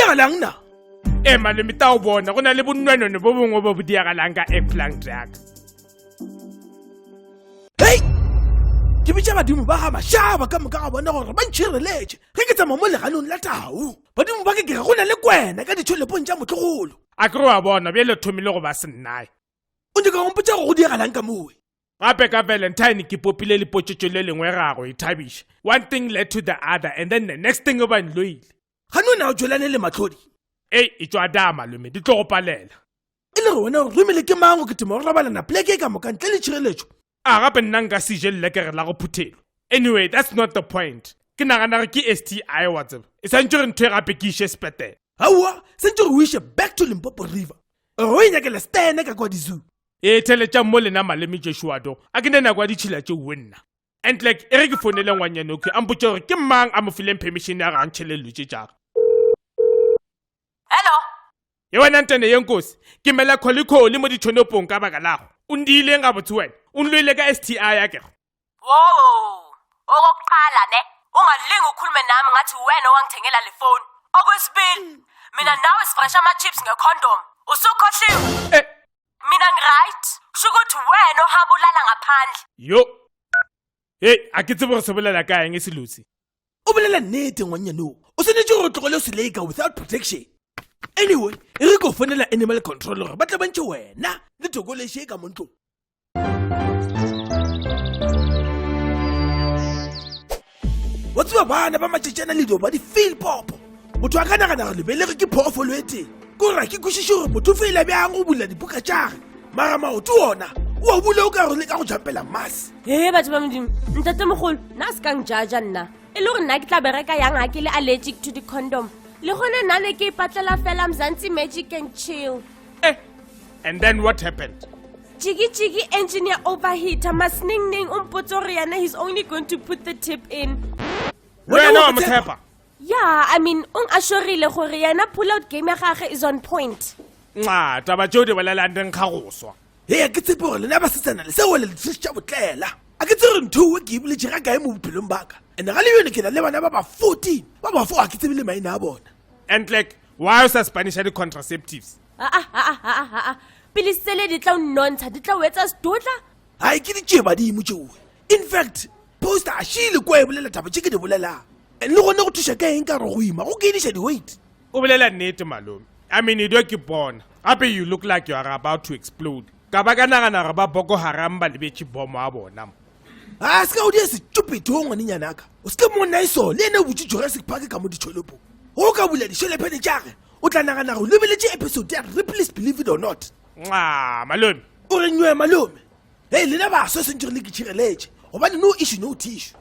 diagalang na malome tao bona go na le bonnwanone bo bongwe bo bo diagalang ka eggplant jack. Hey! Ke bitša badimo ba ga mašaba ka moka ga bona gore ba ntšhireletše ge ke tsamaya mo leganong la tau. Badimo ba ke ga go na le kwena ka ditšholepong tša motlogolo. A ke re wa bona bjale thomile go ba sennae. O nyaka go mpotša gore go diagalang ka moe. Gape ka Valentine ke popile le potšetšo le lengwe ga go ithabiša. One thing led to the other and then the next thing o ba nloile. Gane o na o tšwelane le matlhodi. E tswa da malome di tlo go palela. E le re wena gore remele ke mang go ke tema go rabalana pleke e ka moka ntle le tšhireletšo. Gape nna nka se jelele ke re la go phuthelo. Anyway, that's not the point. Ke nagana re ke STI wa tseba. E santse re ntho e gape ke ishe sepetele. Aowa sentse re o ishe back to Limpopo River. Go e nyakela stene ka kwa di-zoo. E theletša mo lena maleme Joshua do a ke nena kwa ditšhila tše wenna. And like e re ke fonele ngwanyane okwe a mpotše gore ke mang a mo fileng permission ya ga ntšhelelo tše tša. Hello. Ye wena ntene ye nkosi ke mela kholikholi mo ditšhonopong ka baka lago. O ndileng ga botse wena o nloile ka STI ya kego. Wow. Okokuqala ne ungalingi ukhulume nami ngathi wena owangithengela le phone. Okwesibili mina nawe sifresha ama chips ngecondom. Usukhohliwe. Mina right kusho ukuthi wena ohamba ulala ngaphandle. Yo. Hey, a ke tsebe go se bolela ka eng selusi. O bolela nnete ngwanyane o. O senetse go tlogele o se leka without protection. Anyway, e re go fonela animal control gore ba tla bantše wena le thokoleshe ka mo ntlong. Wa tseba bana ba matšetšana le dio ba di feel popo. Motho a ka nagana gore lebelege ke phoofolo e teng. Ko ra ke kwešiše gore motho fela bjang go bula dibuka tšage mara maoto ona o a bula o ka gore le ka go jampela mase. Batho ba modimo ntate mogolo nna se ka njaja nna e le gore nna ke tla bereka yang ga ke le allergic to the condom le gone nna ne ke ipatlela fela Mzansi Magic and Chill. And then what happened? Jiggy engineer overheater masningning umpotse gore yana he's only going to put the tip in. Wena wa mothepa. Yeah, I mean assurile gore yana pull out game ya gagwe is on point. Nxa taba tšeo di bolelang di nkga go swa. A ke tsepe gore lena ba setsana le seo le tšhiša botlela. A ke tse gore ntho o ke iboletše ga kae mo bophelong baka. Ene ga le yone ke na le bana ba ba 14 ba ba 4 a ke tsebe le maina a bona. And like why o sa Spanish the contraceptives? Pele sele di tla nontsha di tla wetsa stotla. Hai ke di tšee badimo tšeo. In fact, poster a šile kwa e bolela taba tše ke di bolelang. Le gone go thuša ka eng ka re go ima go kediša di-weight. O bolela nnete malome. I mean you do ke bona. Gape you look like you are about to explode. Ka ba ka nagana gore ba Boko Haram ba lebetše bomo a bona. Se ka o di stupid ho ngwanenyana ka. O se ke mo naiso le ene o botse Jurassic Park ka mo ditšholopong. O ka bula dišelepene tšage o tla nagana go lebeletše episode ya Ripley's Believe It or Not. Malome. O re nywe malome. Lena ba so sentse le ke tšhireletše gobane no issue no tissue.